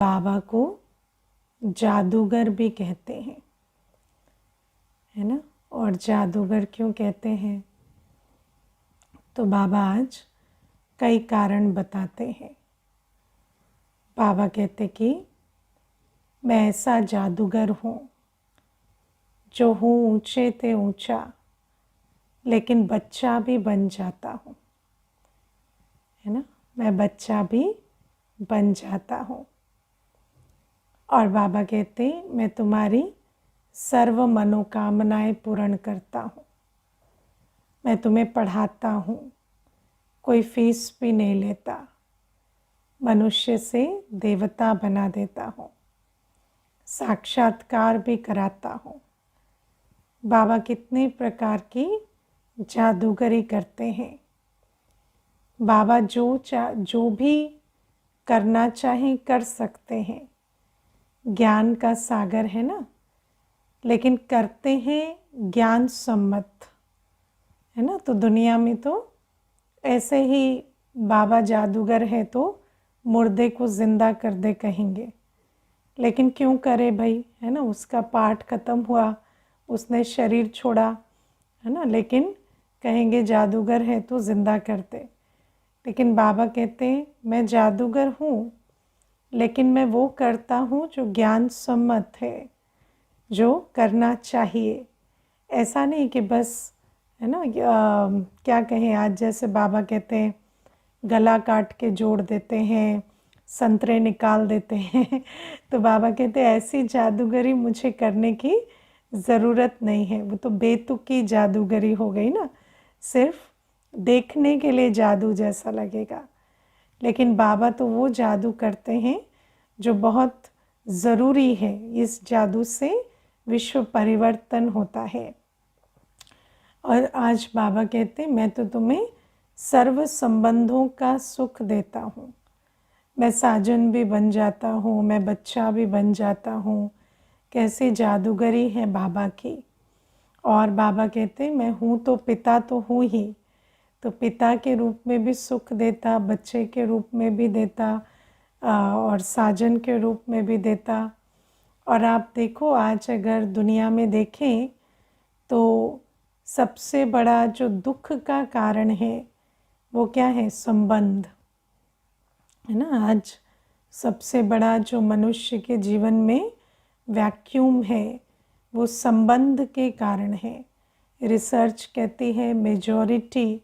बाबा को जादूगर भी कहते हैं, है ना। और जादूगर क्यों कहते हैं, तो बाबा आज कई कारण बताते हैं। बाबा कहते कि मैं ऐसा जादूगर हूँ जो हूँ ऊंचे ते ऊंचा, लेकिन बच्चा भी बन जाता हूँ, है ना। मैं बच्चा भी बन जाता हूँ। और बाबा कहते मैं तुम्हारी सर्व मनोकामनाएं पूर्ण करता हूँ। मैं तुम्हें पढ़ाता हूँ, कोई फीस भी नहीं लेता, मनुष्य से देवता बना देता हूँ, साक्षात्कार भी कराता हूँ। बाबा कितने प्रकार की जादूगरी करते हैं। बाबा जो भी करना चाहें कर सकते हैं। ज्ञान का सागर है ना, लेकिन करते हैं ज्ञान सम्मत, है ना। तो दुनिया में तो ऐसे ही बाबा जादूगर है तो मुर्दे को जिंदा कर दे कहेंगे, लेकिन क्यों करे भाई, है ना। उसका पाठ खत्म हुआ, उसने शरीर छोड़ा, है ना, लेकिन कहेंगे जादूगर है तो जिंदा करते। लेकिन बाबा कहते हैं मैं जादूगर हूँ, लेकिन मैं वो करता हूँ जो ज्ञान सम्मत है, जो करना चाहिए। ऐसा नहीं कि बस, है ना, क्या कहें, आज जैसे बाबा कहते हैं गला काट के जोड़ देते हैं, संतरे निकाल देते हैं तो बाबा कहते हैं ऐसी जादूगरी मुझे करने की ज़रूरत नहीं है। वो तो बेतुकी जादूगरी हो गई ना, सिर्फ देखने के लिए जादू जैसा लगेगा। लेकिन बाबा तो वो जादू करते हैं जो बहुत ज़रूरी है। इस जादू से विश्व परिवर्तन होता है। और आज बाबा कहते मैं तो तुम्हें सर्व संबंधों का सुख देता हूँ। मैं साजन भी बन जाता हूँ, मैं बच्चा भी बन जाता हूँ। कैसी जादूगरी है बाबा की। और बाबा कहते मैं हूँ तो पिता तो हूँ ही, तो पिता के रूप में भी सुख देता, बच्चे के रूप में भी देता, और साजन के रूप में भी देता। और आप देखो आज अगर दुनिया में देखें तो सबसे बड़ा जो दुख का कारण है वो क्या है, संबंध, है ना। आज सबसे बड़ा जो मनुष्य के जीवन में वैक्यूम है वो संबंध के कारण है। रिसर्च कहती है मेजॉरिटी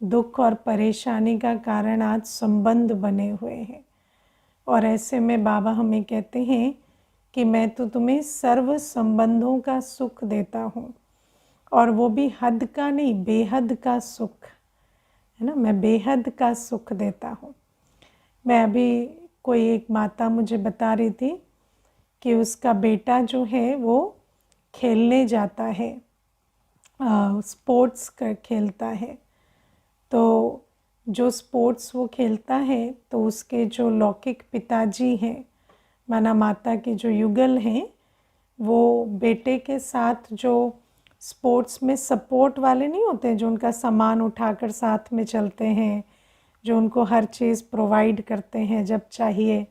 दुख और परेशानी का कारण आज संबंध बने हुए हैं। और ऐसे में बाबा हमें कहते हैं कि मैं तो तुम्हें सर्व संबंधों का सुख देता हूँ, और वो भी हद का नहीं, बेहद का सुख, है ना। मैं बेहद का सुख देता हूँ। मैं अभी कोई एक माता मुझे बता रही थी कि उसका बेटा जो है वो खेलने जाता है, स्पोर्ट्स खेलता है। तो जो स्पोर्ट्स वो खेलता है तो उसके जो लौकिक पिताजी हैं, माना माता के जो युगल हैं, वो बेटे के साथ जो स्पोर्ट्स में सपोर्ट वाले नहीं होते, जो उनका सामान उठाकर साथ में चलते हैं, जो उनको हर चीज़ प्रोवाइड करते हैं जब चाहिए,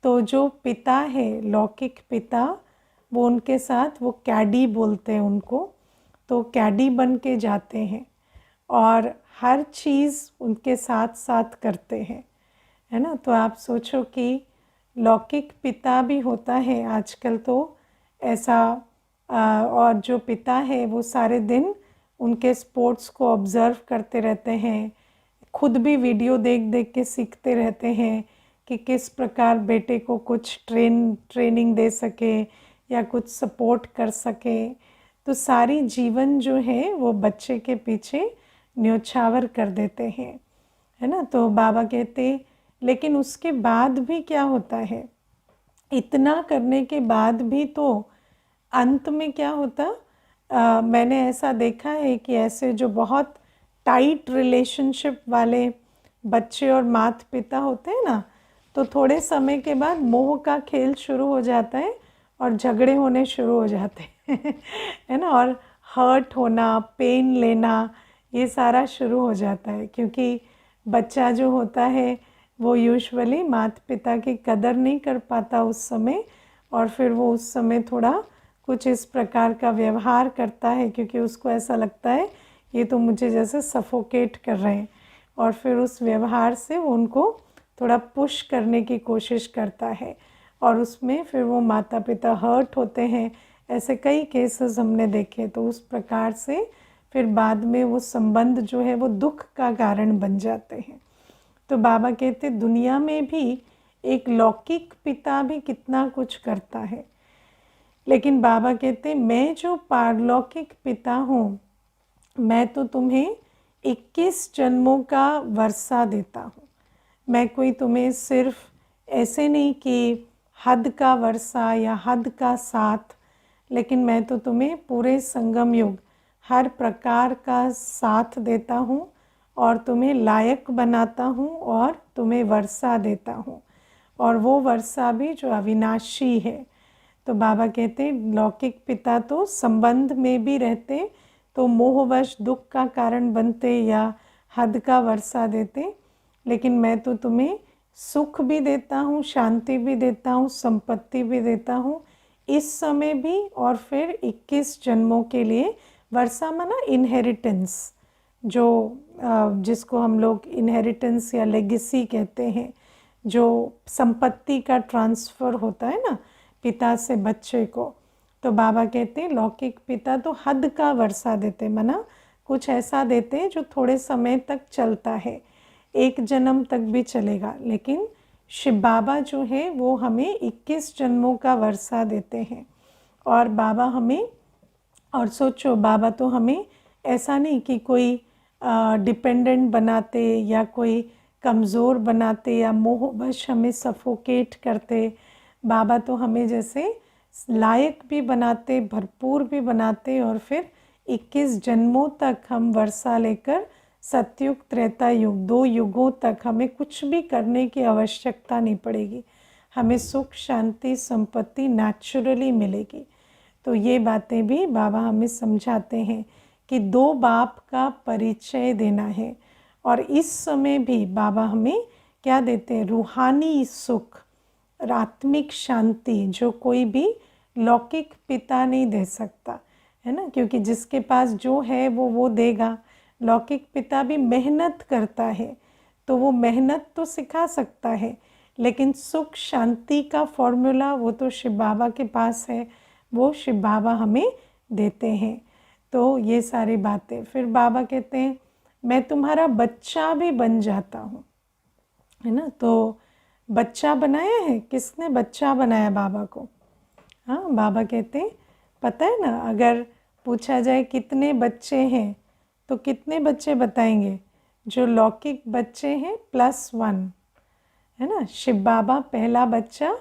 तो जो पिता है, लौकिक पिता, वो उनके साथ, वो कैडी बोलते हैं उनको, तो कैडी बन के जाते हैं और हर चीज़ उनके साथ साथ करते हैं, है ना। तो आप सोचो कि लौकिक पिता भी होता है आजकल तो ऐसा, और जो पिता है वो सारे दिन उनके स्पोर्ट्स को ऑब्ज़र्व करते रहते हैं, खुद भी वीडियो देख देख के सीखते रहते हैं कि किस प्रकार बेटे को कुछ ट्रेनिंग दे सके या कुछ सपोर्ट कर सके। तो सारी जीवन जो है वो बच्चे के पीछे न्योछावर कर देते हैं, है ना। तो बाबा कहते लेकिन उसके बाद भी क्या होता है, इतना करने के बाद भी तो अंत में क्या होता, मैंने ऐसा देखा है कि ऐसे जो बहुत टाइट रिलेशनशिप वाले बच्चे और माता पिता होते हैं ना, तो थोड़े समय के बाद मोह का खेल शुरू हो जाता है और झगड़े होने शुरू हो जाते हैं है ना। और हर्ट होना, पेन लेना, ये सारा शुरू हो जाता है, क्योंकि बच्चा जो होता है वो यूजुअली माता पिता की कदर नहीं कर पाता उस समय, और फिर वो उस समय थोड़ा कुछ इस प्रकार का व्यवहार करता है, क्योंकि उसको ऐसा लगता है ये तो मुझे जैसे सफोकेट कर रहे हैं, और फिर उस व्यवहार से वो उनको थोड़ा पुश करने की कोशिश करता है, और उसमें फिर वो माता पिता हर्ट होते हैं। ऐसे कई केसेस हमने देखे। तो उस प्रकार से फिर बाद में वो संबंध जो है वो दुख का कारण बन जाते हैं। तो बाबा कहते दुनिया में भी एक लौकिक पिता भी कितना कुछ करता है, लेकिन बाबा कहते मैं जो पारलौकिक पिता हूँ, मैं तो तुम्हें 21 जन्मों का वर्षा देता हूँ। मैं कोई तुम्हें सिर्फ ऐसे नहीं कि हद का वर्षा या हद का साथ, लेकिन मैं तो तुम्हें पूरे संगम युग हर प्रकार का साथ देता हूँ, और तुम्हें लायक बनाता हूँ, और तुम्हें वर्षा देता हूँ, और वो वर्षा भी जो अविनाशी है। तो बाबा कहते लौकिक पिता तो संबंध में भी रहते तो मोहवश दुख का कारण बनते या हद का वर्षा देते, लेकिन मैं तो तुम्हें सुख भी देता हूँ, शांति भी देता हूँ, संपत्ति भी देता हूँ इस समय भी, और फिर 21 जन्मों के लिए। वर्षा माना इनहेरिटेंस, जो जिसको हम लोग इनहेरिटेंस या लेगेसी कहते हैं, जो संपत्ति का ट्रांसफ़र होता है ना पिता से बच्चे को। तो बाबा कहते हैं लौकिक पिता तो हद का वर्षा देते, माना कुछ ऐसा देते जो थोड़े समय तक चलता है, 1 जन्म तक भी चलेगा, लेकिन शिव बाबा जो है वो हमें 21 जन्मों का वर्षा देते हैं। और बाबा हमें, और सोचो बाबा तो हमें ऐसा नहीं कि कोई डिपेंडेंट बनाते या कोई कमज़ोर बनाते या मोहवश हमें सफोकेट करते। बाबा तो हमें जैसे लायक भी बनाते, भरपूर भी बनाते, और फिर 21 जन्मों तक हम वर्षा लेकर सतयुग त्रेता युग 2 युगों तक हमें कुछ भी करने की आवश्यकता नहीं पड़ेगी। हमें सुख शांति संपत्ति नेचुरली मिलेगी। तो ये बातें भी बाबा हमें समझाते हैं कि 2 बाप का परिचय देना है। और इस समय भी बाबा हमें क्या देते हैं, रूहानी सुख, आत्मिक शांति, जो कोई भी लौकिक पिता नहीं दे सकता है ना, क्योंकि जिसके पास जो है वो देगा। लौकिक पिता भी मेहनत करता है, तो वो मेहनत तो सिखा सकता है, लेकिन सुख शांति का फॉर्मूला वो तो शिव बाबा के पास है, वो शिव बाबा हमें देते हैं। तो ये सारी बातें फिर बाबा कहते हैं मैं तुम्हारा बच्चा भी बन जाता हूँ, है ना। तो बच्चा बनाया है, किसने बच्चा बनाया बाबा को? हाँ, बाबा कहते हैं पता है ना, अगर पूछा जाए कितने बच्चे हैं तो कितने बच्चे बताएंगे? जो लौकिक बच्चे हैं +1, है ना। शिव बाबा पहला बच्चा,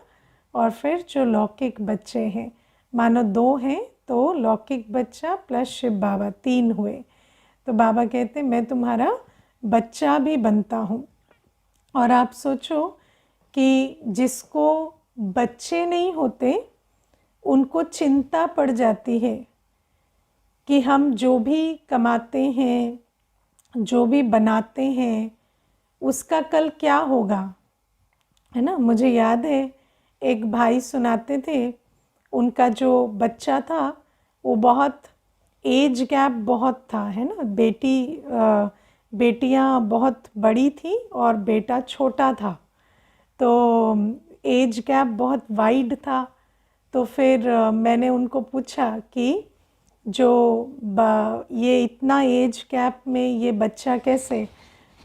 और फिर जो लौकिक बच्चे हैं, मानो 2 हैं तो लौकिक बच्चा प्लस शिव बाबा 3 हुए। तो बाबा कहते हैं मैं तुम्हारा बच्चा भी बनता हूँ। और आप सोचो कि जिसको बच्चे नहीं होते उनको चिंता पड़ जाती है कि हम जो भी कमाते हैं, जो भी बनाते हैं, उसका कल क्या होगा, है ना। मुझे याद है एक भाई सुनाते थे, उनका जो बच्चा था वो बहुत एज गैप बहुत था, है ना। बेटियां बहुत बड़ी थी और बेटा छोटा था, तो एज गैप बहुत वाइड था। तो फिर मैंने उनको पूछा कि ये इतना एज गैप में ये बच्चा कैसे?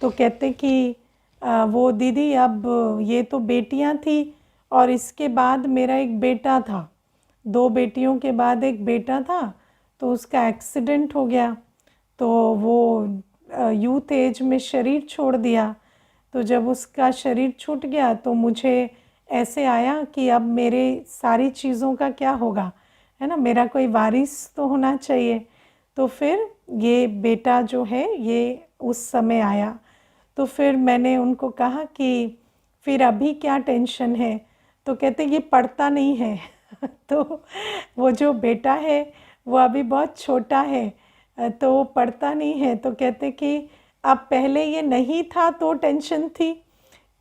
तो कहते कि वो दीदी अब ये तो बेटियां थी और इसके बाद मेरा एक बेटा था, 2 बेटियों के बाद एक बेटा था, तो उसका एक्सीडेंट हो गया, तो वो यूथ एज में शरीर छोड़ दिया। तो जब उसका शरीर छूट गया तो मुझे ऐसे आया कि अब मेरे सारी चीज़ों का क्या होगा, है ना, मेरा कोई वारिस तो होना चाहिए। तो फिर ये बेटा जो है ये उस समय आया। तो फिर मैंने उनको कहा कि फिर अभी क्या टेंशन है? तो कहते ये पढ़ता नहीं है तो वो जो बेटा है वो अभी बहुत छोटा है, तो वो पढ़ता नहीं है। तो कहते कि अब पहले ये नहीं था तो टेंशन थी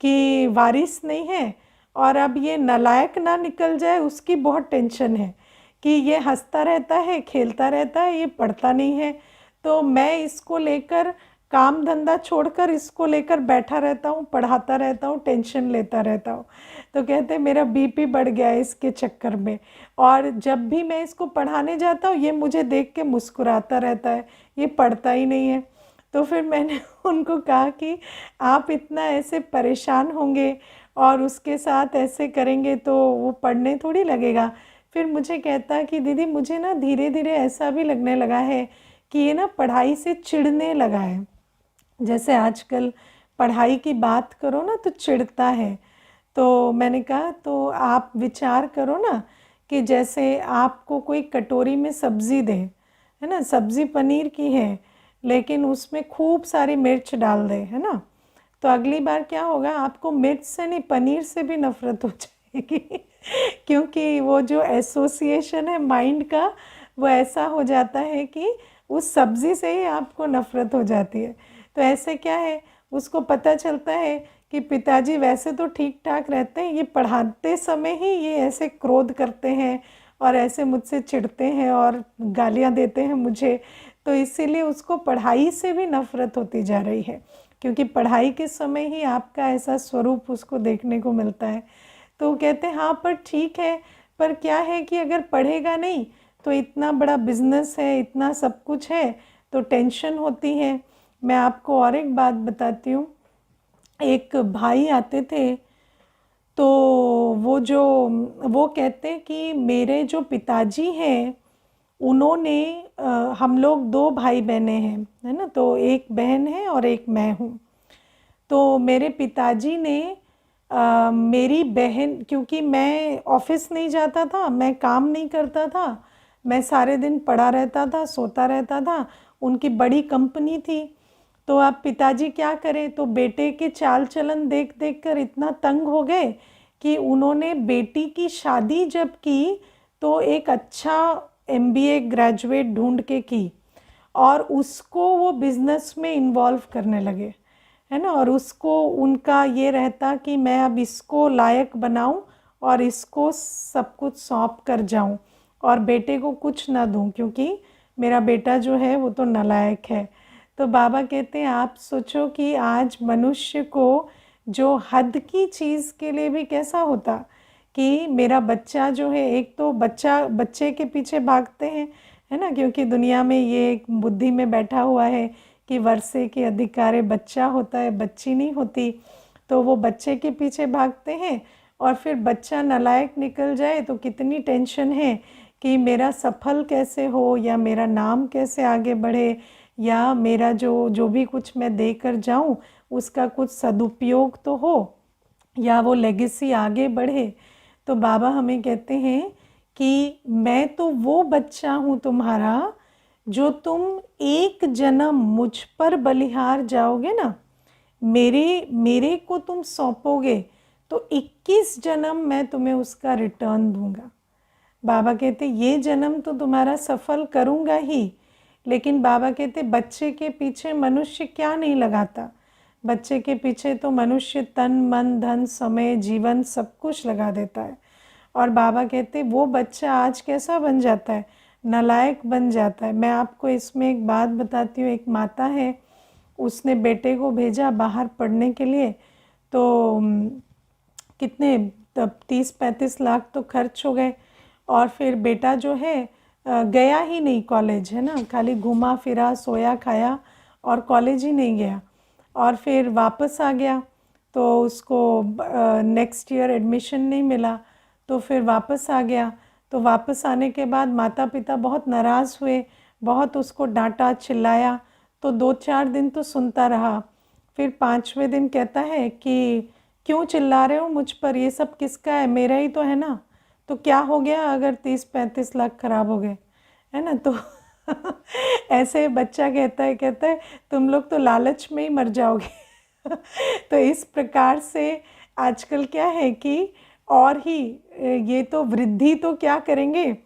कि वारिस नहीं है, और अब ये नालायक ना निकल जाए उसकी बहुत टेंशन है कि ये हंसता रहता है, खेलता रहता है, ये पढ़ता नहीं है। तो मैं इसको लेकर काम धंधा छोड़कर इसको लेकर बैठा रहता हूँ, पढ़ाता रहता हूँ, टेंशन लेता रहता हूँ। तो कहते हैं मेरा बीपी बढ़ गया है इसके चक्कर में, और जब भी मैं इसको पढ़ाने जाता हूँ ये मुझे देख के मुस्कुराता रहता है, ये पढ़ता ही नहीं है। तो फिर मैंने उनको कहा कि आप इतना ऐसे परेशान होंगे और उसके साथ ऐसे करेंगे तो वो पढ़ने थोड़ी लगेगा। फिर मुझे कहता कि दीदी मुझे ना धीरे धीरे ऐसा भी लगने लगा है कि ये ना पढ़ाई से चिढ़ने लगा है। जैसे आजकल पढ़ाई की बात करो ना तो चिढ़ता है। तो मैंने कहा तो आप विचार करो ना कि जैसे आपको कोई कटोरी में सब्ज़ी दे, है ना, सब्ज़ी पनीर की है लेकिन उसमें खूब सारी मिर्च डाल दे, है ना, तो अगली बार क्या होगा, आपको मिर्च से नहीं पनीर से भी नफ़रत हो जाएगी क्योंकि वो जो एसोसिएशन है माइंड का वो ऐसा हो जाता है कि उस सब्ज़ी से ही आपको नफ़रत हो जाती है। तो ऐसे क्या है, उसको पता चलता है कि पिताजी वैसे तो ठीक ठाक रहते हैं, ये पढ़ाते समय ही ये ऐसे क्रोध करते हैं और ऐसे मुझसे चिढ़ते हैं और गालियाँ देते हैं मुझे। तो इसीलिए उसको पढ़ाई से भी नफ़रत होती जा रही है, क्योंकि पढ़ाई के समय ही आपका ऐसा स्वरूप उसको देखने को मिलता है। तो कहते हैं हाँ पर ठीक है, पर क्या है कि अगर पढ़ेगा नहीं तो इतना बड़ा बिजनेस है, इतना सब कुछ है, तो टेंशन होती है। मैं आपको और एक बात बताती हूँ। एक भाई आते थे, तो वो कहते कि मेरे जो पिताजी हैं उन्होंने हम लोग दो भाई बहनें हैं, है ना, तो एक बहन है और एक मैं हूँ। तो मेरे पिताजी ने मेरी बहन, क्योंकि मैं ऑफिस नहीं जाता था, मैं काम नहीं करता था, मैं सारे दिन पड़ा रहता था, सोता रहता था, उनकी बड़ी कंपनी थी। तो अब पिताजी क्या करें, तो बेटे के चाल चलन देख देख कर इतना तंग हो गए कि उन्होंने बेटी की शादी जब की तो एक अच्छा एमबीए ग्रेजुएट ढूंढ के की और उसको वो बिज़नेस में इन्वॉल्व करने लगे, है ना, और उसको उनका ये रहता कि मैं अब इसको लायक बनाऊं और इसको सब कुछ सौंप कर जाऊं और बेटे को कुछ ना दूं, क्योंकि मेरा बेटा जो है वो तो नालायक है। तो बाबा कहते हैं आप सोचो कि आज मनुष्य को जो हद की चीज़ के लिए भी कैसा होता कि मेरा बच्चा जो है, एक तो बच्चे के पीछे भागते हैं, है ना, क्योंकि दुनिया में ये एक बुद्धि में बैठा हुआ है कि वर्षे के अधिकारे बच्चा होता है, बच्ची नहीं होती। तो वो बच्चे के पीछे भागते हैं और फिर बच्चा नालायक निकल जाए तो कितनी टेंशन है कि मेरा सफल कैसे हो या मेरा नाम कैसे आगे बढ़े या मेरा जो जो भी कुछ मैं देकर जाऊं उसका कुछ सदुपयोग तो हो या वो लेगेसी आगे बढ़े। तो बाबा हमें कहते हैं कि मैं तो वो बच्चा हूँ तुम्हारा जो तुम एक जन्म मुझ पर बलिहार जाओगे ना, मेरे मेरे को तुम सौंपोगे तो 21 जन्म मैं तुम्हें उसका रिटर्न दूंगा। बाबा कहते ये जन्म तो तुम्हारा सफल करूंगा ही, लेकिन बाबा कहते बच्चे के पीछे मनुष्य क्या नहीं लगाता, बच्चे के पीछे तो मनुष्य तन मन धन समय जीवन सब कुछ लगा देता है। और बाबा कहते वो बच्चा आज कैसा बन जाता है, नालायक बन जाता है। मैं आपको इसमें एक बात बताती हूँ। एक माता है, उसने बेटे को भेजा बाहर पढ़ने के लिए, तो कितने तब 30-35 लाख तो खर्च हो गए और फिर बेटा जो है गया ही नहीं कॉलेज, है ना, खाली घूमा फिरा सोया खाया और कॉलेज ही नहीं गया और फिर वापस आ गया। तो उसको नेक्स्ट ईयर एडमिशन नहीं मिला तो फिर वापस आ गया। तो वापस आने के बाद माता पिता बहुत नाराज़ हुए, बहुत उसको डांटा चिल्लाया। तो 2-4 दिन तो सुनता रहा, फिर 5वें दिन कहता है कि क्यों चिल्ला रहे हो मुझ पर, ये सब किसका है, मेरा ही तो है ना, तो क्या हो गया अगर 30-35 लाख खराब हो गए, है ना। तो ऐसे बच्चा कहता है तुम लोग तो लालच में ही मर जाओगे तो इस प्रकार से आजकल क्या है कि और ही ये तो वृद्धि तो क्या करेंगे,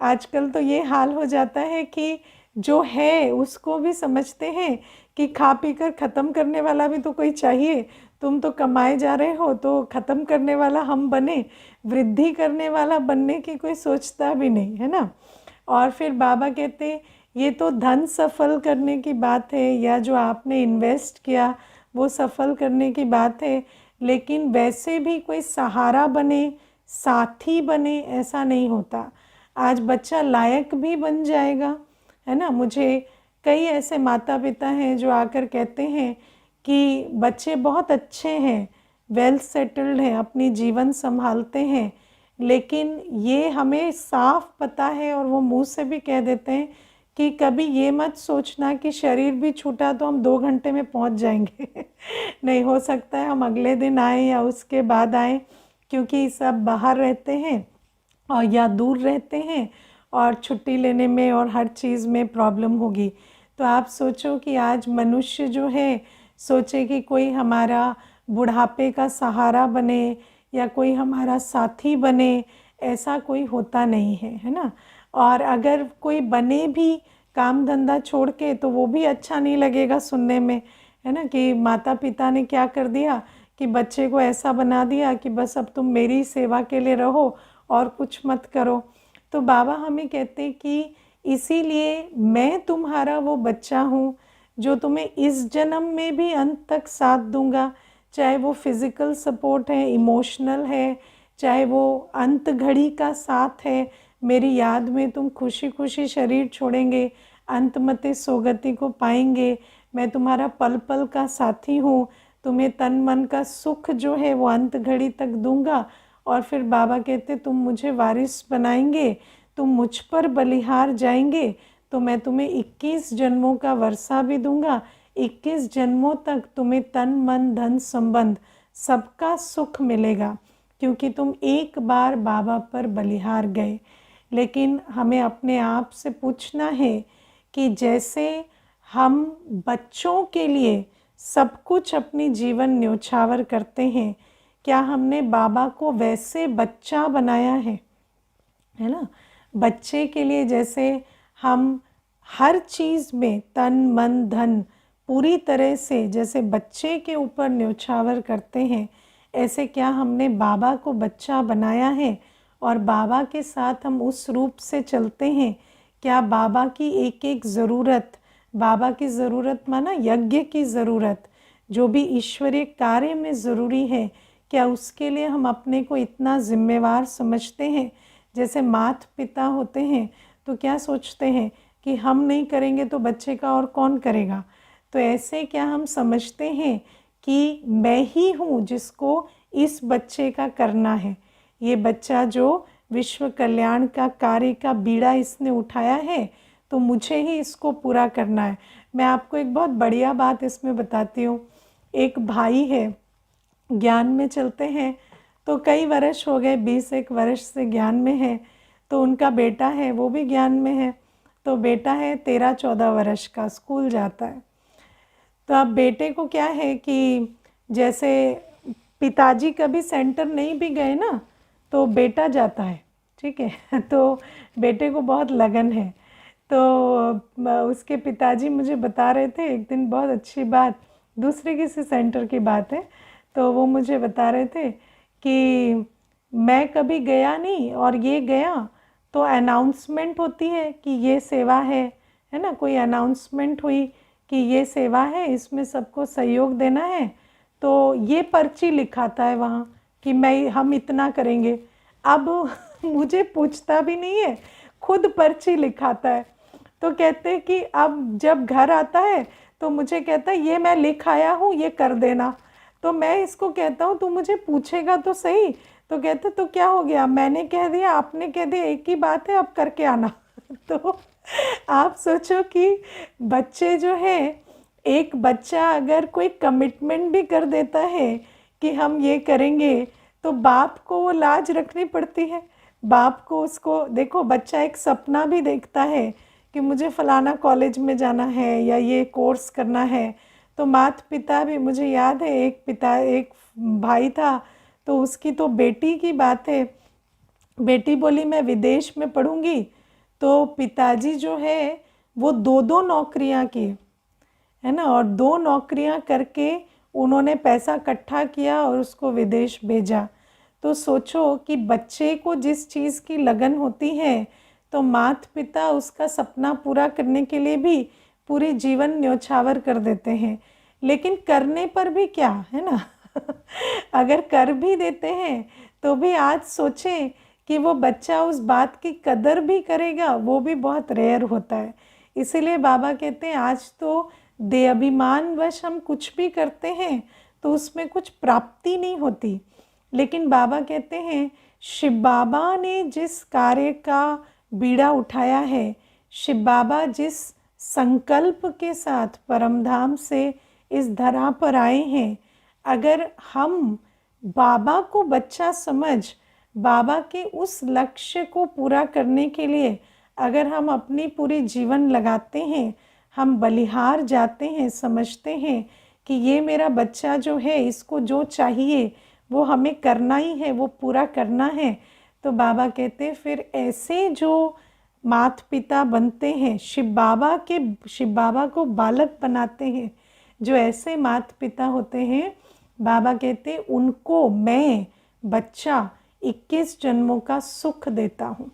आजकल तो ये हाल हो जाता है कि जो है उसको भी समझते हैं कि खा पी कर ख़त्म करने वाला भी तो कोई चाहिए, तुम तो कमाए जा रहे हो, तो ख़त्म करने वाला हम बने, वृद्धि करने वाला बनने की कोई सोचता भी नहीं, है ना। और फिर बाबा कहते ये तो धन सफल करने की बात है, या जो आपने इन्वेस्ट किया वो सफल करने की बात है, लेकिन वैसे भी कोई सहारा बने, साथी बने, ऐसा नहीं होता। आज बच्चा लायक भी बन जाएगा, है ना। मुझे कई ऐसे माता पिता हैं जो आकर कहते हैं कि बच्चे बहुत अच्छे हैं, वेल सेटल्ड हैं, अपनी जीवन संभालते हैं, लेकिन ये हमें साफ पता है और वो मुंह से भी कह देते हैं कि कभी ये मत सोचना कि शरीर भी छूटा तो हम 2 घंटे में पहुंच जाएंगे। नहीं, हो सकता है हम अगले दिन आए या उसके बाद आए, क्योंकि सब बाहर रहते हैं और या दूर रहते हैं, और छुट्टी लेने में और हर चीज़ में प्रॉब्लम होगी। तो आप सोचो कि आज मनुष्य जो है सोचे कि कोई हमारा बुढ़ापे का सहारा बने या कोई हमारा साथी बने, ऐसा कोई होता नहीं है ना। और अगर कोई बने भी काम धंधा छोड़ के, तो वो भी अच्छा नहीं लगेगा सुनने में, है ना, कि माता पिता ने क्या कर दिया कि बच्चे को ऐसा बना दिया कि बस अब तुम मेरी सेवा के लिए रहो और कुछ मत करो। तो बाबा हमें कहते कि इसीलिए मैं तुम्हारा वो बच्चा हूँ जो तुम्हें इस जन्म में भी अंत तक साथ दूंगा, चाहे वो फिज़िकल सपोर्ट है, इमोशनल है, चाहे वो अंत घड़ी का साथ है, मेरी याद में तुम खुशी खुशी शरीर छोड़ेंगे, अंतमते सोगति को पाएंगे, मैं तुम्हारा पल पल का साथी हूँ, तुम्हें तन मन का सुख जो है वो अंत घड़ी तक दूंगा। और फिर बाबा कहते तुम मुझे वारिस बनाएंगे, तुम मुझ पर बलिहार जाएंगे, तो मैं तुम्हें 21 जन्मों का वर्षा भी दूंगा, 21 जन्मों तक तुम्हें तन मन धन संबंध सबका सुख मिलेगा, क्योंकि तुम एक बार बाबा पर बलिहार गए। लेकिन हमें अपने आप से पूछना है कि जैसे हम बच्चों के लिए सब कुछ अपनी जीवन न्योछावर करते हैं, क्या हमने बाबा को वैसे बच्चा बनाया है ना। बच्चे के लिए जैसे हम हर चीज़ में तन मन धन पूरी तरह से जैसे बच्चे के ऊपर न्योछावर करते हैं, ऐसे क्या हमने बाबा को बच्चा बनाया है और बाबा के साथ हम उस रूप से चलते हैं। क्या बाबा की एक एक ज़रूरत, बाबा की ज़रूरत माना यज्ञ की ज़रूरत, जो भी ईश्वरीय कार्य में ज़रूरी है, क्या उसके लिए हम अपने को इतना जिम्मेवार समझते हैं। जैसे माता पिता होते हैं तो क्या सोचते हैं कि हम नहीं करेंगे तो बच्चे का और कौन करेगा। तो ऐसे क्या हम समझते हैं कि मैं ही हूँ जिसको इस बच्चे का करना है, ये बच्चा जो विश्व कल्याण का कार्य का बीड़ा इसने उठाया है, तो मुझे ही इसको पूरा करना है। मैं आपको एक बहुत बढ़िया बात इसमें बताती हूँ। एक भाई है, ज्ञान में चलते हैं, तो कई वर्ष हो गए, 20-1 वर्ष से ज्ञान में है। तो उनका बेटा है, वो भी ज्ञान में है। तो बेटा है 13-14 वर्ष का, स्कूल जाता है। तो अब बेटे को क्या है कि जैसे पिताजी कभी सेंटर नहीं भी गए ना, तो बेटा जाता है, ठीक है। तो बेटे को बहुत लगन है। तो उसके पिताजी मुझे बता रहे थे एक दिन, बहुत अच्छी बात, दूसरे किसी सेंटर की बात है, तो वो मुझे बता रहे थे कि मैं कभी गया नहीं और ये गया, तो अनाउंसमेंट होती है कि ये सेवा है ना, कोई अनाउंसमेंट हुई कि ये सेवा है, इसमें सबको सहयोग देना है, तो ये पर्ची लिखाता है वहाँ कि हम इतना करेंगे। अब मुझे पूछता भी नहीं है, खुद पर्ची लिखाता है। तो कहते हैं कि अब जब घर आता है तो मुझे कहता है ये मैं लिख आया हूँ, ये कर देना। तो मैं इसको कहता हूँ तू मुझे पूछेगा तो सही। तो कहते तो क्या हो गया, मैंने कह दिया, आपने कह दिया, एक ही बात है, अब करके आना। तो आप सोचो कि बच्चे जो है, एक बच्चा अगर कोई कमिटमेंट भी कर देता है कि हम ये करेंगे, तो बाप को वो लाज रखनी पड़ती है। बाप को उसको देखो, बच्चा एक सपना भी देखता है कि मुझे फ़लाना कॉलेज में जाना है या ये कोर्स करना है। तो माता पिता भी, मुझे याद है एक भाई था, तो उसकी तो बेटी की बात है, बेटी बोली मैं विदेश में पढ़ूंगी, तो पिताजी जो है वो 2-2 नौकरियां की, है ना, और 2 नौकरियां करके उन्होंने पैसा इकट्ठा किया और उसको विदेश भेजा। तो सोचो कि बच्चे को जिस चीज़ की लगन होती है तो माता पिता उसका सपना पूरा करने के लिए भी पूरे जीवन न्योछावर कर देते हैं। लेकिन करने पर भी क्या है ना अगर कर भी देते हैं तो भी आज सोचें कि वो बच्चा उस बात की कदर भी करेगा, वो भी बहुत रेयर होता है। इसीलिए बाबा कहते हैं आज तो दे अभिमानवश हम कुछ भी करते हैं तो उसमें कुछ प्राप्ति नहीं होती। लेकिन बाबा कहते हैं शिव बाबा ने जिस कार्य का बीड़ा उठाया है, शिव बाबा जिस संकल्प के साथ परमधाम से इस धरा पर आए हैं, अगर हम बाबा को बच्चा समझ बाबा के उस लक्ष्य को पूरा करने के लिए अगर हम अपनी पूरी जीवन लगाते हैं, हम बलिहार जाते हैं, समझते हैं कि ये मेरा बच्चा जो है इसको जो चाहिए वो हमें करना ही है, वो पूरा करना है, तो बाबा कहते हैं फिर ऐसे जो माता पिता बनते हैं, शिव बाबा को बालक बनाते हैं, जो ऐसे माता पिता होते हैं, बाबा कहते हैं उनको मैं बच्चा 21 जन्मों का सुख देता हूँ,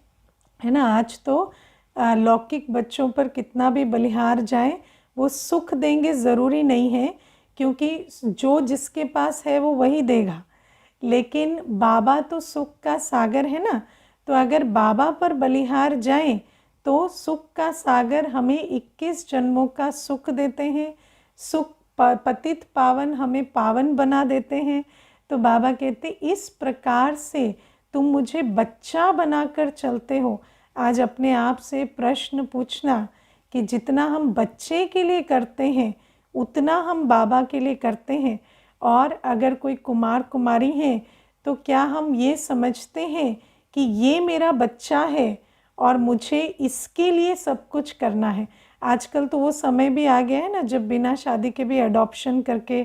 है ना। आज तो लौकिक बच्चों पर कितना भी बलिहार जाए वो सुख देंगे ज़रूरी नहीं है, क्योंकि जो जिसके पास है वो वही देगा। लेकिन बाबा तो सुख का सागर है ना, तो अगर बाबा पर बलिहार जाएं तो सुख का सागर हमें 21 जन्मों का सुख देते हैं, सुख पतित पावन हमें पावन बना देते हैं। तो बाबा कहते इस प्रकार से तुम मुझे बच्चा बनाकर चलते हो। आज अपने आप से प्रश्न पूछना कि जितना हम बच्चे के लिए करते हैं उतना हम बाबा के लिए करते हैं। और अगर कोई कुमार कुमारी हैं तो क्या हम ये समझते हैं कि ये मेरा बच्चा है और मुझे इसके लिए सब कुछ करना है। आजकल तो वो समय भी आ गया है ना जब बिना शादी के भी अडॉप्शन करके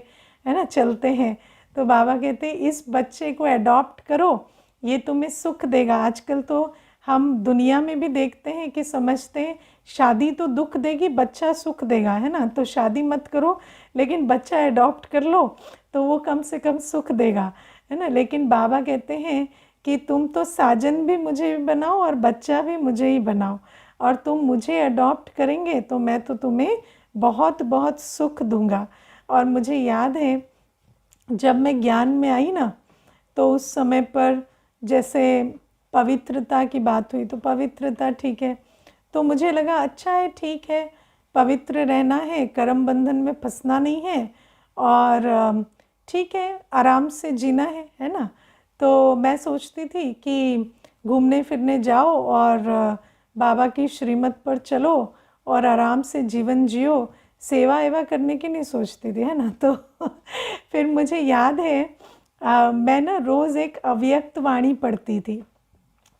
है ना चलते हैं। तो बाबा कहते हैं इस बच्चे को अडॉप्ट करो, ये तुम्हें सुख देगा। आजकल तो हम दुनिया में भी देखते हैं कि समझते हैं शादी तो दुख देगी, बच्चा सुख देगा, है ना। तो शादी मत करो लेकिन बच्चा अडॉप्ट कर लो तो वो कम से कम सुख देगा, है ना। लेकिन बाबा कहते हैं कि तुम तो साजन भी मुझे बनाओ और बच्चा भी मुझे ही बनाओ, और तुम मुझे अडॉप्ट करेंगे तो मैं तो तुम्हें बहुत बहुत सुख दूंगा। और मुझे याद है जब मैं ज्ञान में आई ना तो उस समय पर जैसे पवित्रता की बात हुई, तो पवित्रता ठीक है, तो मुझे लगा अच्छा है, ठीक है, पवित्र रहना है, कर्म बंधन में फंसना नहीं है, और ठीक है आराम से जीना है ना। तो मैं सोचती थी कि घूमने फिरने जाओ और बाबा की श्रीमत पर चलो और आराम से जीवन जियो, सेवा एवा करने की नहीं सोचती थी, है ना। तो फिर मुझे याद है मैं ना रोज़ एक अव्यक्त वाणी पढ़ती थी,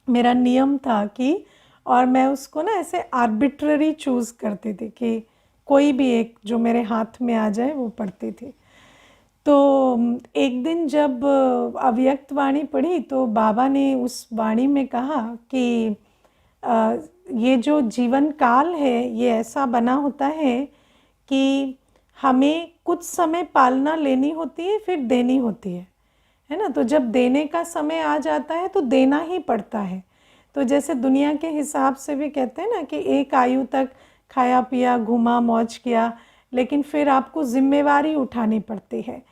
मेरा नियम था कि, और मैं उसको ना ऐसे आर्बिट्ररी चूज़ करती थी कि कोई भी एक जो मेरे हाथ में आ जाए वो पढ़ती थी। तो एक दिन जब अव्यक्त वाणी पढ़ी तो बाबा ने उस वाणी में कहा कि ये जो जीवन काल है ये ऐसा बना होता है कि हमें कुछ समय पालना लेनी होती है, फिर देनी होती है ना। तो जब देने का समय आ जाता है तो देना ही पड़ता है। तो जैसे दुनिया के हिसाब से भी कहते हैं ना कि एक आयु तक खाया पिया घूमा मौज किया, लेकिन फिर आपको जिम्मेवारी उठानी पड़ती है।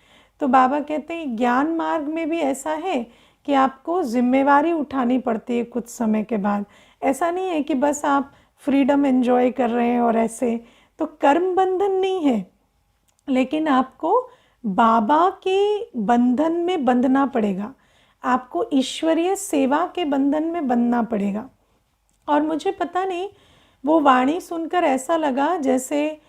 तो बाबा कहते हैं ज्ञान मार्ग में भी ऐसा है कि आपको जिम्मेवारी उठानी पड़ती है कुछ समय के बाद। ऐसा नहीं है कि बस आप फ्रीडम एंजॉय कर रहे हैं और ऐसे, तो कर्म बंधन नहीं है, लेकिन आपको बाबा के बंधन में बंधना पड़ेगा, आपको ईश्वरीय सेवा के बंधन में बंधना पड़ेगा। और मुझे पता नहीं वो वाणी सुनकर ऐसा लगा जैसे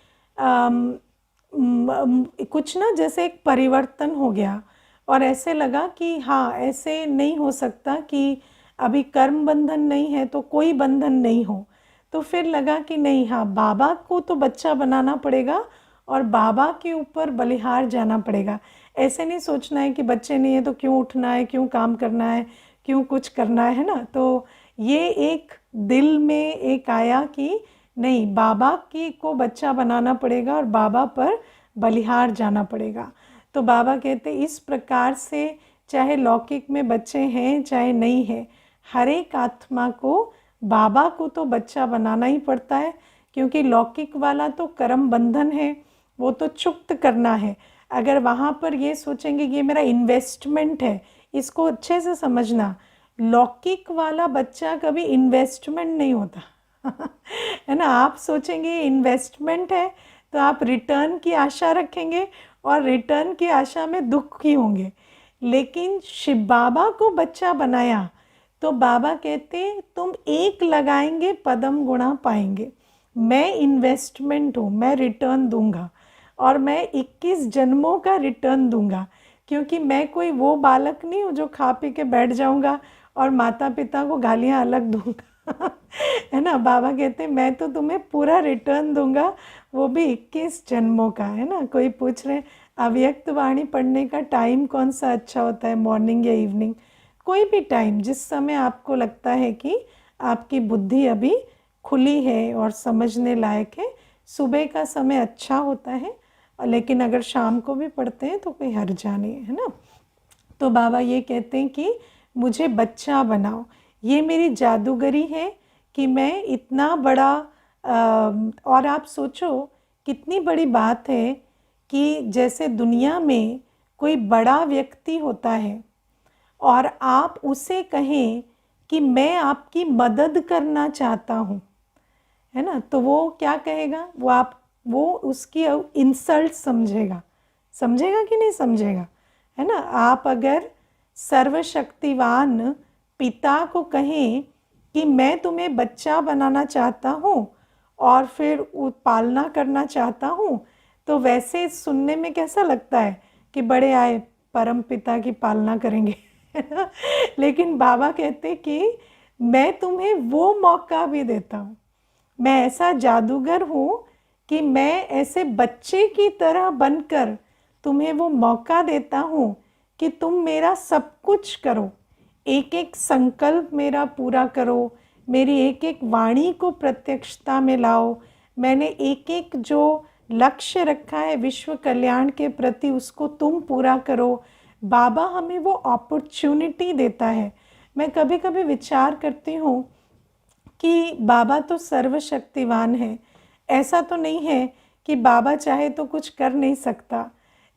कुछ ना जैसे एक परिवर्तन हो गया, और ऐसे लगा कि हाँ ऐसे नहीं हो सकता कि अभी कर्म बंधन नहीं है तो कोई बंधन नहीं हो। तो फिर लगा कि नहीं, हाँ बाबा को तो बच्चा बनाना पड़ेगा और बाबा के ऊपर बलिहार जाना पड़ेगा। ऐसे नहीं सोचना है कि बच्चे नहीं है तो क्यों उठना है, क्यों काम करना है, क्यों कुछ करना है ना। तो ये एक दिल में एक आया कि नहीं, बाबा की को बच्चा बनाना पड़ेगा और बाबा पर बलिहार जाना पड़ेगा। तो बाबा कहते इस प्रकार से चाहे लौकिक में बच्चे हैं चाहे नहीं हैं, हर एक आत्मा को बाबा को तो बच्चा बनाना ही पड़ता है, क्योंकि लौकिक वाला तो कर्म बंधन है, वो तो चुक्त करना है। अगर वहाँ पर ये सोचेंगे कि ये मेरा इन्वेस्टमेंट है, इसको अच्छे से समझना, लौकिक वाला बच्चा कभी इन्वेस्टमेंट नहीं होता है ना। आप सोचेंगे इन्वेस्टमेंट है तो आप रिटर्न की आशा रखेंगे और रिटर्न की आशा में दुखी होंगे। लेकिन शिव बाबा को बच्चा बनाया तो बाबा कहते तुम एक लगाएंगे पदम गुणा पाएंगे। मैं इन्वेस्टमेंट हूँ, मैं रिटर्न दूंगा और मैं 21 जन्मों का रिटर्न दूंगा, क्योंकि मैं कोई वो बालक नहीं हूँ जो खा पी के बैठ जाऊंगा और माता पिता को गालियाँ अलग दूंगा है ना। बाबा कहते हैं मैं तो तुम्हें पूरा रिटर्न दूंगा, वो भी 21 जन्मों का, है ना। कोई पूछ रहे अव्यक्त वाणी पढ़ने का टाइम कौन सा अच्छा होता है, मॉर्निंग या इवनिंग? कोई भी टाइम, जिस समय आपको लगता है कि आपकी बुद्धि अभी खुली है और समझने लायक है, सुबह का समय अच्छा होता है। लेकिन अगर शाम को भी पढ़ते हैं तो कोई हर्जा नहीं है ना। तो बाबा ये कहते हैं कि मुझे बच्चा बनाओ, ये मेरी जादूगरी है कि मैं इतना बड़ा और आप सोचो कितनी बड़ी बात है कि जैसे दुनिया में कोई बड़ा व्यक्ति होता है और आप उसे कहें कि मैं आपकी मदद करना चाहता हूँ, है ना, तो वो क्या कहेगा? वो उसकी इंसल्ट समझेगा, समझेगा कि नहीं समझेगा, है ना। आप अगर सर्वशक्तिवान पिता को कहें कि मैं तुम्हें बच्चा बनाना चाहता हूँ और फिर पालना करना चाहता हूँ, तो वैसे सुनने में कैसा लगता है कि बड़े आए परम पिता की पालना करेंगे लेकिन बाबा कहते कि मैं तुम्हें वो मौका भी देता हूँ, मैं ऐसा जादूगर हूँ कि मैं ऐसे बच्चे की तरह बनकर तुम्हें वो मौका देता हूँ कि तुम मेरा सब कुछ करो, एक एक संकल्प मेरा पूरा करो, मेरी एक एक वाणी को प्रत्यक्षता में लाओ, मैंने एक एक जो लक्ष्य रखा है विश्व कल्याण के प्रति उसको तुम पूरा करो। बाबा हमें वो अपॉर्चुनिटी देता है। मैं कभी कभी विचार करती हूँ कि बाबा तो सर्वशक्तिवान है, ऐसा तो नहीं है कि बाबा चाहे तो कुछ कर नहीं सकता,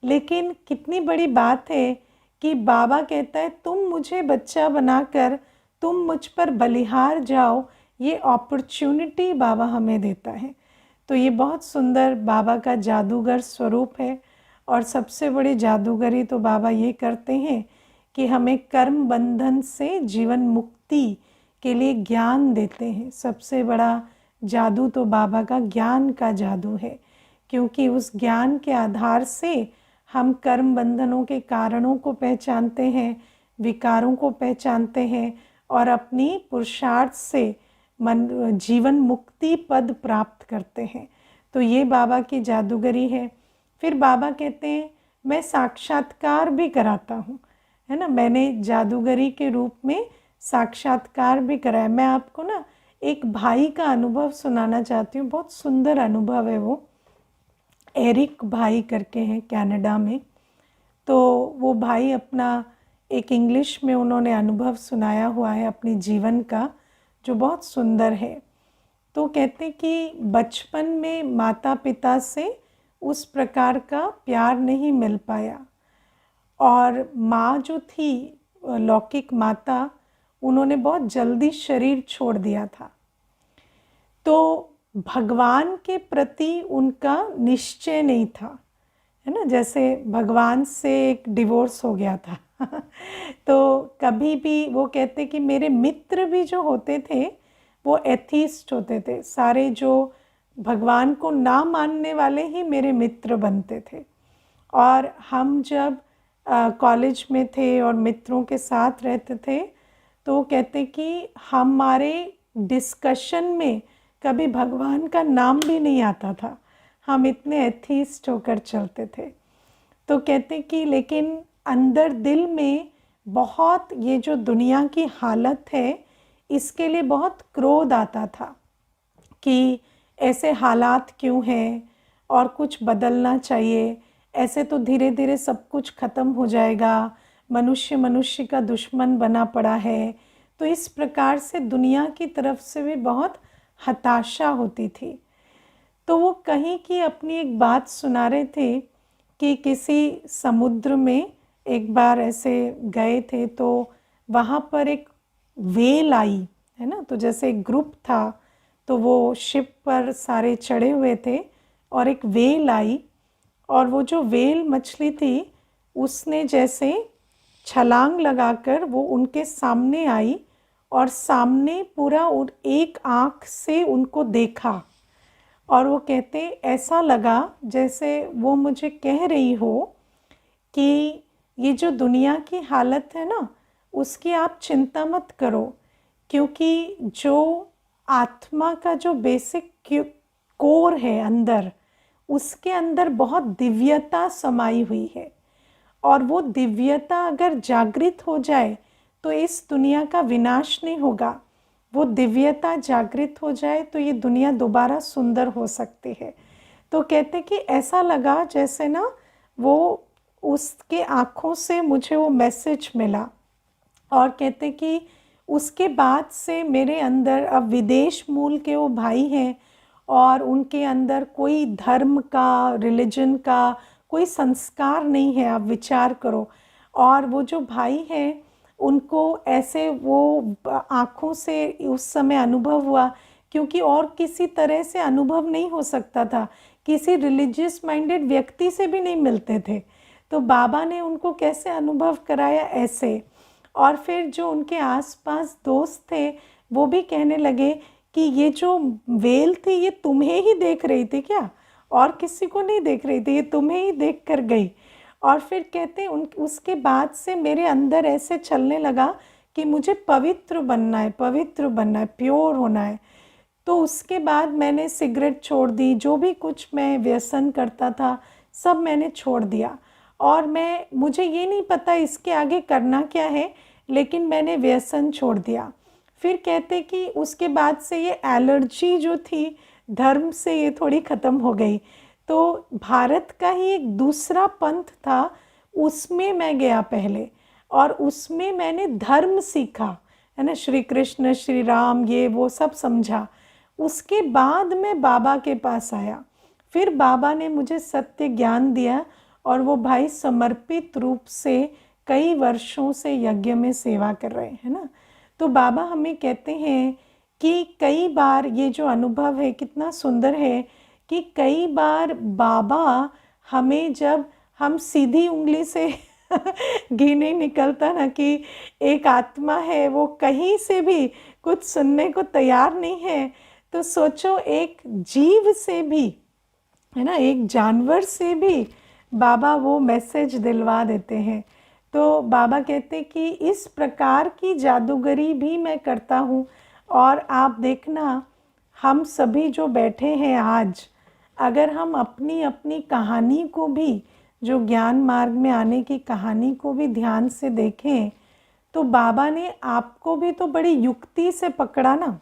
लेकिन कितनी बड़ी बात है कि बाबा कहता है तुम मुझे बच्चा बनाकर तुम मुझ पर बलिहार जाओ, ये अपॉर्चुनिटी बाबा हमें देता है। तो ये बहुत सुंदर बाबा का जादूगर स्वरूप है। और सबसे बड़ी जादूगरी तो बाबा ये करते हैं कि हमें कर्म बंधन से जीवन मुक्ति के लिए ज्ञान देते हैं। सबसे बड़ा जादू तो बाबा का ज्ञान का जादू है, क्योंकि उस ज्ञान के आधार से हम कर्म बंधनों के कारणों को पहचानते हैं, विकारों को पहचानते हैं और अपनी पुरुषार्थ से जीवन मुक्ति पद प्राप्त करते हैं। तो ये बाबा की जादूगरी है। फिर बाबा कहते हैं मैं साक्षात्कार भी कराता हूँ, है ना। मैंने जादूगरी के रूप में साक्षात्कार भी कराया। मैं आपको ना एक भाई का अनुभव सुनाना चाहती हूँ, बहुत सुंदर अनुभव है वो। एरिक भाई करके हैं कनाडा में। तो वो भाई अपना एक इंग्लिश में उन्होंने अनुभव सुनाया हुआ है अपने जीवन का, जो बहुत सुंदर है। तो कहते कि बचपन में माता पिता से उस प्रकार का प्यार नहीं मिल पाया और माँ जो थी लौकिक माता, उन्होंने बहुत जल्दी शरीर छोड़ दिया था। तो भगवान के प्रति उनका निश्चय नहीं था, है ना। जैसे भगवान से एक डिवोर्स हो गया था तो कभी भी वो कहते कि मेरे मित्र भी जो होते थे वो एथीस्ट होते थे, सारे जो भगवान को ना मानने वाले ही मेरे मित्र बनते थे। और हम जब कॉलेज में थे और मित्रों के साथ रहते थे तो कहते कि हमारे डिस्कशन में कभी भगवान का नाम भी नहीं आता था, हम इतने एथीस्ट होकर चलते थे। तो कहते कि लेकिन अंदर दिल में बहुत ये जो दुनिया की हालत है इसके लिए बहुत क्रोध आता था कि ऐसे हालात क्यों हैं और कुछ बदलना चाहिए, ऐसे तो धीरे धीरे सब कुछ ख़त्म हो जाएगा, मनुष्य मनुष्य का दुश्मन बना पड़ा है। तो इस प्रकार से दुनिया की तरफ से भी बहुत हताशा होती थी। तो वो कहीं की अपनी एक बात सुना रहे थे कि किसी समुद्र में एक बार ऐसे गए थे, तो वहाँ पर एक वेल आई, है ना। तो जैसे एक ग्रुप था, तो वो शिप पर सारे चढ़े हुए थे और एक वेल आई, और वो जो वेल मछली थी उसने जैसे छलांग लगाकर वो उनके सामने आई और सामने पूरा एक आँख से उनको देखा। और वो कहते ऐसा लगा जैसे वो मुझे कह रही हो कि ये जो दुनिया की हालत है ना, उसकी आप चिंता मत करो, क्योंकि जो आत्मा का जो बेसिक कोर है अंदर, उसके अंदर बहुत दिव्यता समाई हुई है, और वो दिव्यता अगर जागृत हो जाए तो इस दुनिया का विनाश नहीं होगा। वो दिव्यता जागृत हो जाए तो ये दुनिया दोबारा सुंदर हो सकती है। तो कहते कि ऐसा लगा जैसे ना वो उसके आँखों से मुझे वो मैसेज मिला, और कहते कि उसके बाद से मेरे अंदर, अब विदेश मूल के वो भाई हैं और उनके अंदर कोई धर्म का, रिलीजन का कोई संस्कार नहीं है, आप विचार करो। और वो जो भाई हैं उनको ऐसे वो आँखों से उस समय अनुभव हुआ, क्योंकि और किसी तरह से अनुभव नहीं हो सकता था, किसी रिलीजियस माइंडेड व्यक्ति से भी नहीं मिलते थे। तो बाबा ने उनको कैसे अनुभव कराया, ऐसे। और फिर जो उनके आसपास दोस्त थे वो भी कहने लगे कि ये जो वेल थी ये तुम्हें ही देख रही थी क्या, और किसी को नहीं देख रही थी, ये तुम्हें ही देख कर गई। और फिर कहते उसके बाद से मेरे अंदर ऐसे चलने लगा कि मुझे पवित्र बनना है, पवित्र बनना है, प्योर होना है। तो उसके बाद मैंने सिगरेट छोड़ दी, जो भी कुछ मैं व्यसन करता था सब मैंने छोड़ दिया। और मुझे ये नहीं पता इसके आगे करना क्या है, लेकिन मैंने व्यसन छोड़ दिया। फिर कहते कि उसके बाद से ये एलर्जी जो थी धर्म से, ये थोड़ी ख़त्म हो गई। तो भारत का ही एक दूसरा पंथ था, उसमें मैं गया पहले, और उसमें मैंने धर्म सीखा, है ना, श्री कृष्ण, श्री राम, ये वो सब समझा। उसके बाद मैं बाबा के पास आया, फिर बाबा ने मुझे सत्य ज्ञान दिया, और वो भाई समर्पित रूप से कई वर्षों से यज्ञ में सेवा कर रहे हैं ना। तो बाबा हमें कहते हैं कि कई बार ये जो अनुभव है कितना सुंदर है, कि कई बार बाबा हमें, जब हम सीधी उंगली से घी नहीं निकलता ना, कि एक आत्मा है वो कहीं से भी कुछ सुनने को तैयार नहीं है, तो सोचो एक जीव से भी, है ना, एक जानवर से भी बाबा वो मैसेज दिलवा देते हैं। तो बाबा कहते कि इस प्रकार की जादूगरी भी मैं करता हूँ। और आप देखना, हम सभी जो बैठे हैं आज, अगर हम अपनी अपनी कहानी को भी, जो ज्ञान मार्ग में आने की कहानी को भी ध्यान से देखें, तो बाबा ने आपको भी तो बड़ी युक्ति से पकड़ा ना,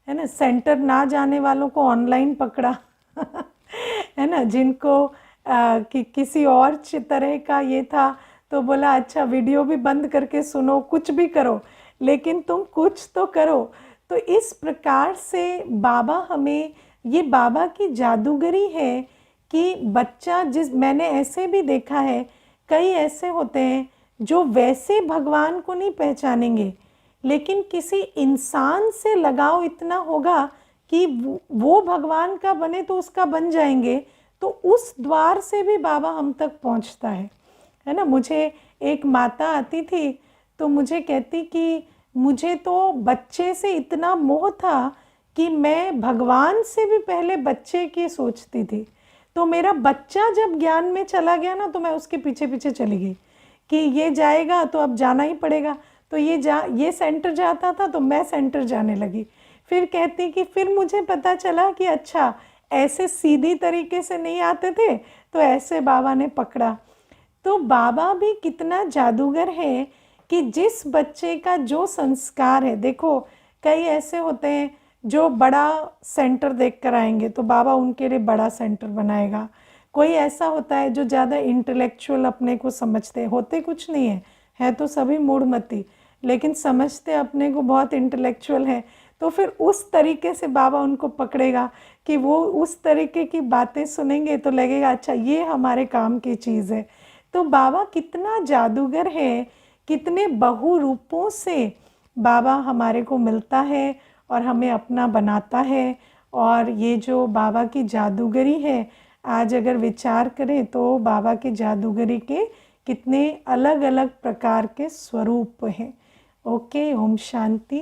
है ना। सेंटर ना जाने वालों को ऑनलाइन पकड़ा है ना, जिनको कि किसी और तरह का ये था, तो बोला अच्छा वीडियो भी बंद करके सुनो, कुछ भी करो, लेकिन तुम कुछ तो करो। तो इस प्रकार से बाबा हमें, ये बाबा की जादूगरी है कि बच्चा, मैंने ऐसे भी देखा है, कई ऐसे होते हैं जो वैसे भगवान को नहीं पहचानेंगे, लेकिन किसी इंसान से लगाव इतना होगा कि वो भगवान का बने तो उसका बन जाएंगे, तो उस द्वार से भी बाबा हम तक पहुंचता है ना। मुझे एक माता आती थी, तो मुझे कहती कि मुझे तो बच्चे से इतना मोह था कि मैं भगवान से भी पहले बच्चे की सोचती थी। तो मेरा बच्चा जब ज्ञान में चला गया ना, तो मैं उसके पीछे पीछे चली गई कि ये जाएगा तो अब जाना ही पड़ेगा। तो ये सेंटर जाता था तो मैं सेंटर जाने लगी। फिर कहती कि फिर मुझे पता चला कि अच्छा ऐसे सीधी तरीके से नहीं आते थे, तो ऐसे बाबा ने पकड़ा। तो बाबा भी कितना जादूगर है कि जिस बच्चे का जो संस्कार है, देखो कई ऐसे होते हैं जो बड़ा सेंटर देख कर आएंगे तो बाबा उनके लिए बड़ा सेंटर बनाएगा, कोई ऐसा होता है जो ज़्यादा इंटेलेक्चुअल अपने को समझते, होते कुछ नहीं है तो सभी मूढ़मती, लेकिन समझते अपने को बहुत इंटेलेक्चुअल है। तो फिर उस तरीके से बाबा उनको पकड़ेगा कि वो उस तरीके की बातें सुनेंगे तो लगेगा अच्छा ये हमारे काम की चीज़ है। तो बाबा कितना जादूगर है, कितने बहुरूपों से बाबा हमारे को मिलता है और हमें अपना बनाता है। और ये जो बाबा की जादूगरी है, आज अगर विचार करें तो बाबा की जादूगरी के कितने अलग अलग प्रकार के स्वरूप हैं। ओके, ओम शांति।